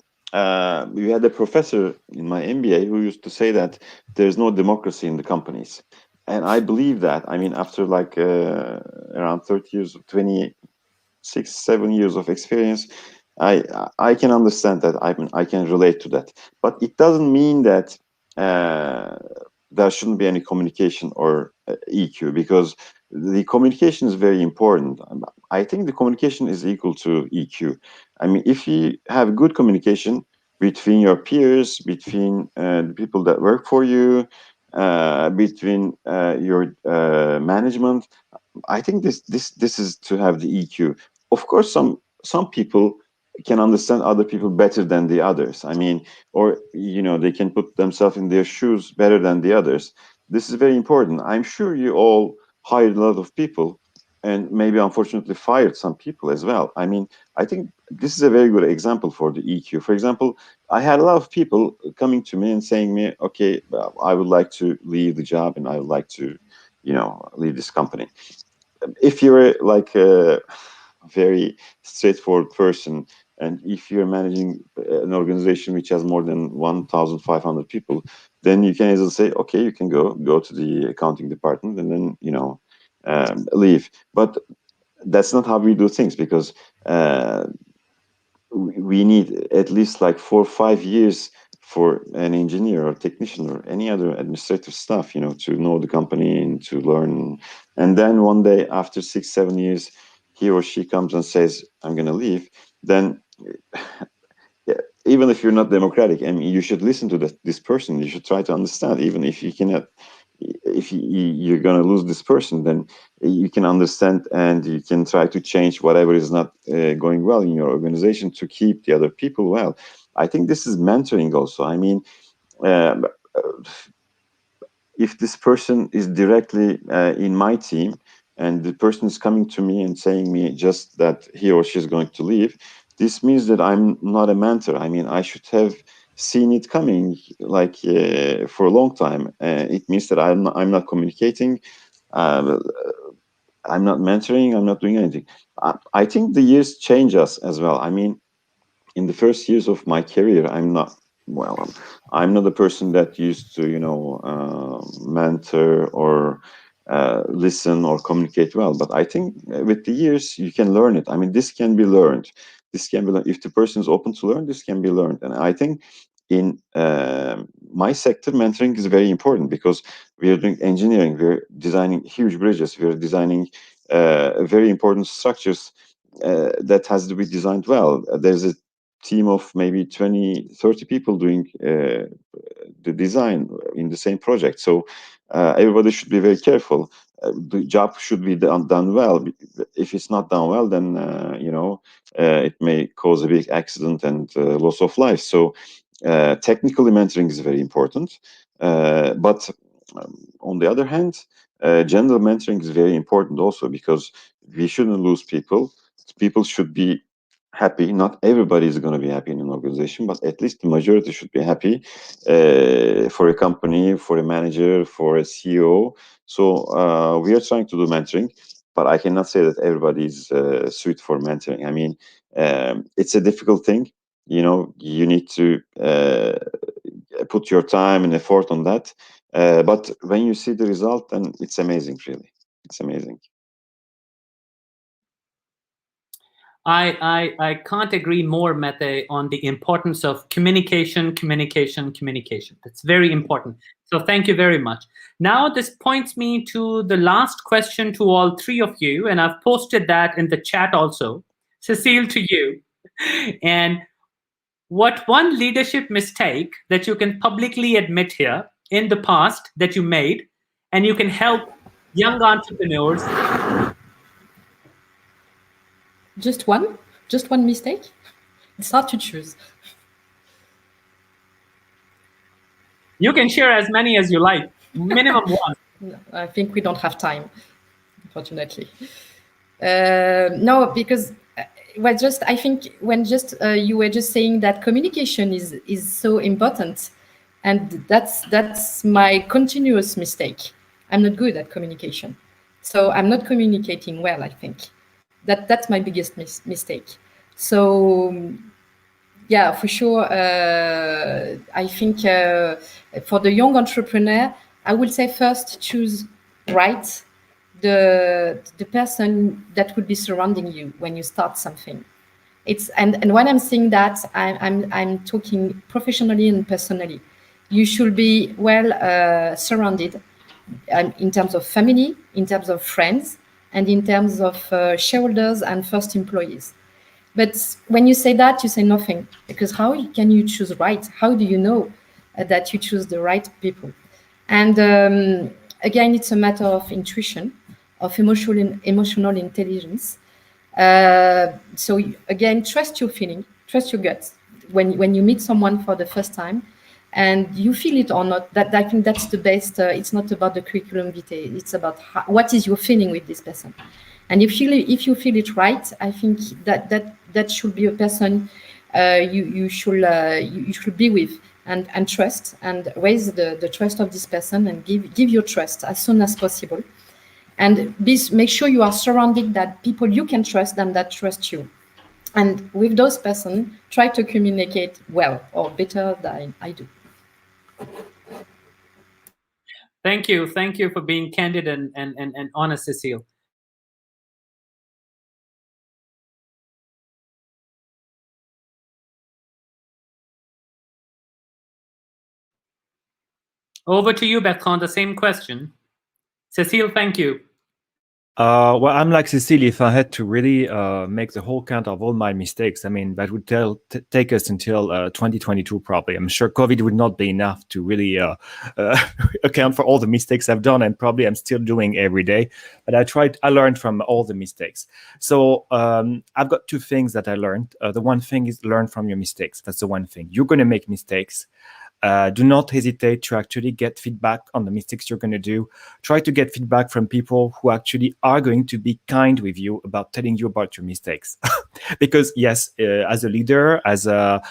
we had a professor in my MBA who used to say that there's no democracy in the companies. And I believe that. I mean, after like around 30 years, 26, 7 years of experience, I can understand that. I can relate to that. But it doesn't mean that there shouldn't be any communication or EQ, because the communication is very important. I think the communication is equal to EQ. I mean, if you have good communication between your peers, between the people that work for you, between your management, I think this is to have the EQ. Of course, some people can understand other people better than the others. I mean, or they can put themselves in their shoes better than the others. This is very important. I'm sure you all hired a lot of people and maybe unfortunately fired some people as well. I mean, I think this is a very good example for the EQ. For example, I had a lot of people coming to me and saying me, okay, well, I would like to leave the job and I would like to, leave this company. If you're like a very straightforward person, and if you're managing an organization which has more than 1,500 people, then you can easily say, okay, you can go to the accounting department and then, leave. But that's not how we do things, because we need at least like 4 or 5 years for an engineer or technician or any other administrative staff, you know, to know the company and to learn. And then one day after 6-7 years, he or she comes and says, I'm going to leave. Then yeah, even if you're not democratic, I mean, you should listen to this person. You should try to understand, even if you cannot, if you're going to lose this person, then you can understand and you can try to change whatever is not going well in your organization to keep the other people well. I think this is mentoring also. I mean, if this person is directly in my team and the person is coming to me and saying me just that he or she is going to leave, this means that I'm not a mentor. I mean, I should have seen it coming like for a long time. It means that I'm not communicating. I'm not mentoring. I'm not doing anything. I think the years change us as well. I mean, in the first years of my career, I'm not a person that used to, you know, mentor or listen or communicate well. But I think with the years, you can learn it. I mean, this can be learned. This can be learned. If the person is open to learn, this can be learned. And I think in my sector, mentoring is very important because we are doing engineering. We're designing huge bridges. We're designing very important structures that has to be designed well. There's a team of maybe 20-30 people doing the design in the same project, so everybody should be very careful. The job should be done well. If it's not done well, then you know, it may cause a big accident and loss of life. So technically mentoring is very important, but on the other hand, general mentoring is very important also, because we shouldn't lose people. People should be happy. Not everybody is going to be happy in an organization, but at least the majority should be happy for a company, for a manager, for a CEO. So we are trying to do mentoring, but I cannot say that everybody is suited for mentoring. I mean, it's a difficult thing. You know, you need to put your time and effort on that. But when you see the result, then it's amazing, really. It's amazing. I can't agree more, Mete, on the importance of communication. That's very important. So thank you very much. Now this points me to the last question to all three of you, and I've posted that in the chat also. Cécile, to you. And what one leadership mistake that you can publicly admit here in the past that you made, and you can help young entrepreneurs? Just one mistake? It's hard to choose. You can share as many as you like, minimum one. No, I think we don't have time, unfortunately. No, because I think when you were just saying that communication is so important, and that's my continuous mistake. I'm not good at communication, so I'm not communicating well. I think that's my biggest mistake. So yeah, for sure. I think for the young entrepreneur, I would say first choose right the person that would be surrounding you when you start something. And when I'm saying that, I'm talking professionally and personally. You should be well surrounded in terms of family, in terms of friends, and in terms of shareholders and first employees. But when you say that, you say nothing, because how can you choose right? How do you know that you choose the right people? And again, it's a matter of intuition, of emotional intelligence. So again, trust your feeling, trust your gut. When you meet someone for the first time, and you feel it or not, that I think that's the best. It's not about the curriculum vitae. It's about what is your feeling with this person. And if you feel it right, I think that should be a person you should be with and trust, and raise the trust of this person, and give your trust as soon as possible. And make sure you are surrounded that people you can trust and that trust you. And with those persons, try to communicate well, or better than I do. Thank you for being candid and honest, Cécile. Over to you, Bertrand, the same question. Cécile, thank you. Well, I'm like Cécile. If I had to really make the whole count of all my mistakes, I mean, that would take us until 2022 probably. I'm sure COVID would not be enough to really account for all the mistakes I've done, and probably I'm still doing every day. But I learned from all the mistakes. So I've got two things that I learned. The one thing is learn from your mistakes. That's the one thing. You're going to make mistakes. Do not hesitate to actually get feedback on the mistakes you're going to do. Try to get feedback from people who actually are going to be kind with you about telling you about your mistakes. Because yes, as a leader, as an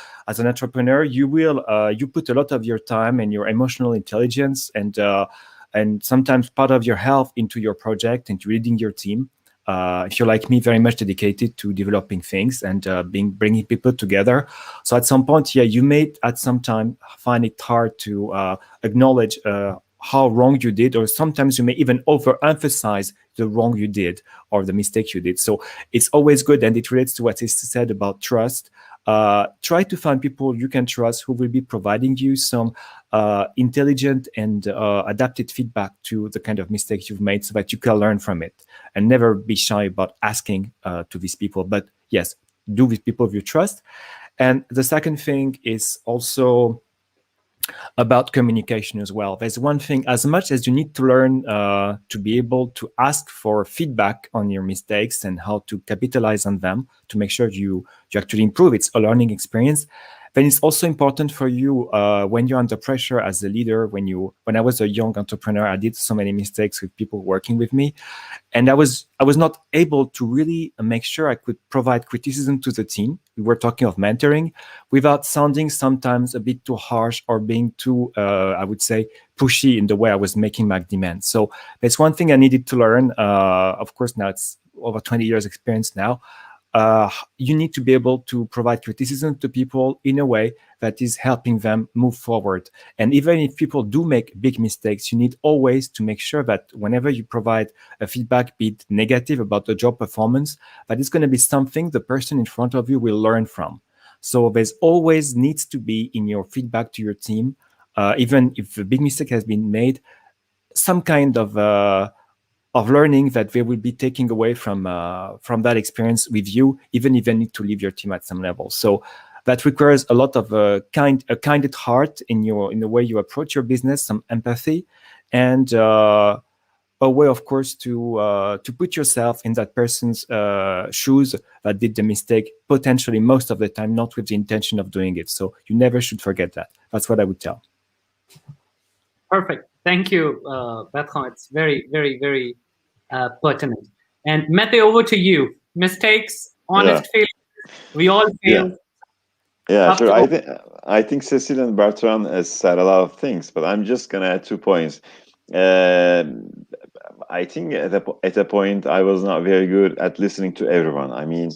entrepreneur, you put a lot of your time and your emotional intelligence and sometimes part of your health into your project and to leading your team. If you're like me, very much dedicated to developing things and bringing people together. So at some point, yeah, you may at some time find it hard to acknowledge how wrong you did, or sometimes you may even overemphasize the wrong you did or the mistake you did. So it's always good, and it relates to what is said about trust. Try to find people you can trust who will be providing you some intelligent and adapted feedback to the kind of mistakes you've made so that you can learn from it, and never be shy about asking to these people. But yes, do with people you trust. And the second thing is also about communication as well. There's one thing, as much as you need to learn to be able to ask for feedback on your mistakes and how to capitalize on them to make sure you actually improve. It's a learning experience. Then it's also important for you when you're under pressure as a leader. When I was a young entrepreneur, I did so many mistakes with people working with me, and I was not able to really make sure I could provide criticism to the team. We were talking of mentoring without sounding sometimes a bit too harsh or being too, I would say, pushy in the way I was making my demands. So that's one thing I needed to learn. Of course, now it's over 20 years experience now. You need to be able to provide criticism to people in a way that is helping them move forward. And even if people do make big mistakes, you need always to make sure that whenever you provide a feedback, be it negative about the job performance, that it's going to be something the person in front of you will learn from. So there's always needs to be in your feedback to your team, even if a big mistake has been made, some kind of learning that they will be taking away from that experience with you, even if they need to leave your team at some level. So that requires a lot of a kind heart in the way you approach your business, some empathy, and a way, of course, to put yourself in that person's shoes that did the mistake, potentially most of the time not with the intention of doing it. So you never should forget that. That's what I would tell. Perfect. Thank you, Bertrand. It's very, very, very pertinent. And Mete, over to you. Mistakes, honest failures. We all fail. Yeah, sure. I think Cécile and Bertrand has said a lot of things, but I'm just gonna add 2 points. I think at a point I was not very good at listening to everyone. I mean,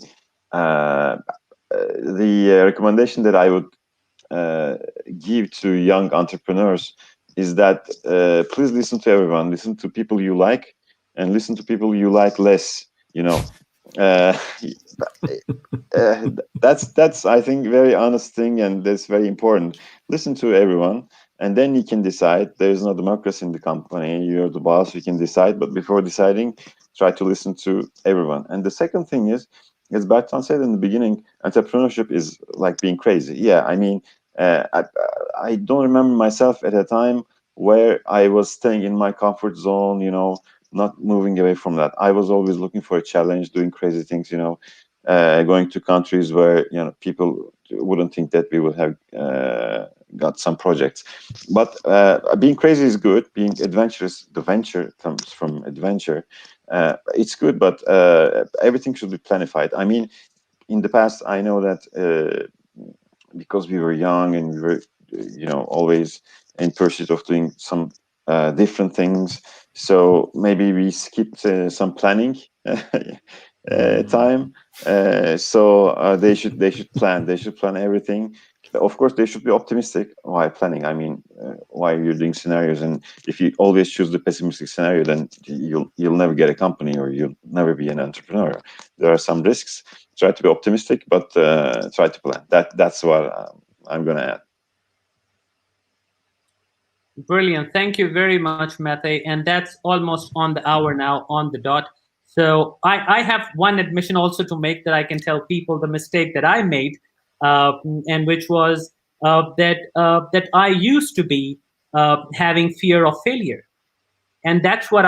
the recommendation that I would give to young entrepreneurs is that please listen to everyone. Listen to people you like, and listen to people you like less. You know, that's I think very honest thing, and that's very important. Listen to everyone, and then you can decide. There's no democracy in the company. You're the boss. You can decide, but before deciding, try to listen to everyone. And the second thing is, as Bertrand said in the beginning, entrepreneurship is like being crazy. Yeah, I mean, I don't remember myself at a time where I was staying in my comfort zone, you know, not moving away from that. I was always looking for a challenge, doing crazy things, you know, going to countries where, you know, people wouldn't think that we would have got some projects. But being crazy is good. Being adventurous, the venture comes from adventure. It's good, but everything should be planified. I mean, in the past, I know that because we were young and we were, you know, always in pursuit of doing some different things, so maybe we skipped some planning time. So they should plan everything. Of course, they should be optimistic while planning. I mean, while you're doing scenarios, and if you always choose the pessimistic scenario, then you'll never get a company, or you'll never be an entrepreneur. There are some risks. Try to be optimistic, but try to plan. That's what I'm going to add. Brilliant. Thank you very much, Mete. And that's almost on the hour now, on the dot. So I have one admission also to make that I can tell people the mistake that I made, and which was that I used to be having fear of failure. And that's what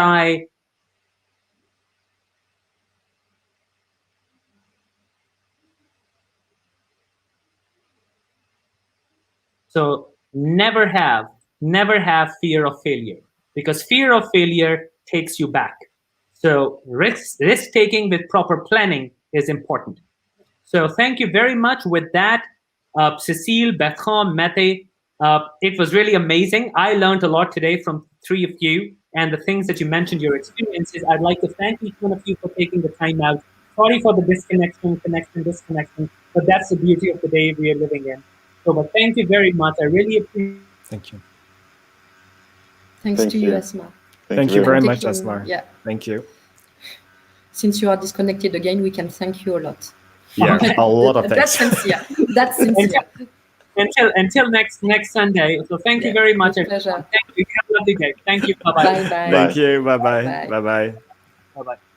So never have fear of failure, because fear of failure takes you back. So risk taking with proper planning is important. So thank you very much. With that, Cécile, Bertrand, Mete, it was really amazing. I learned a lot today from three of you, and the things that you mentioned, your experiences. I'd like to thank each one of you for taking the time out. Sorry for the disconnection, but that's the beauty of the day we are living in. So, but thank you very much. I really appreciate. Thank you. Thanks to you, Asmar. Thank you very much, Asmar. Yeah. Thank you. Since you are disconnected again, we can thank you a lot. Yeah, a lot of thanks. That's sincere. That's sincere. Until next Sunday. So thank you very much. Pleasure. Thank you. Have a lovely day. Thank you. Bye-bye. Bye-bye. Thank you. Bye-bye. Bye-bye. Bye-bye.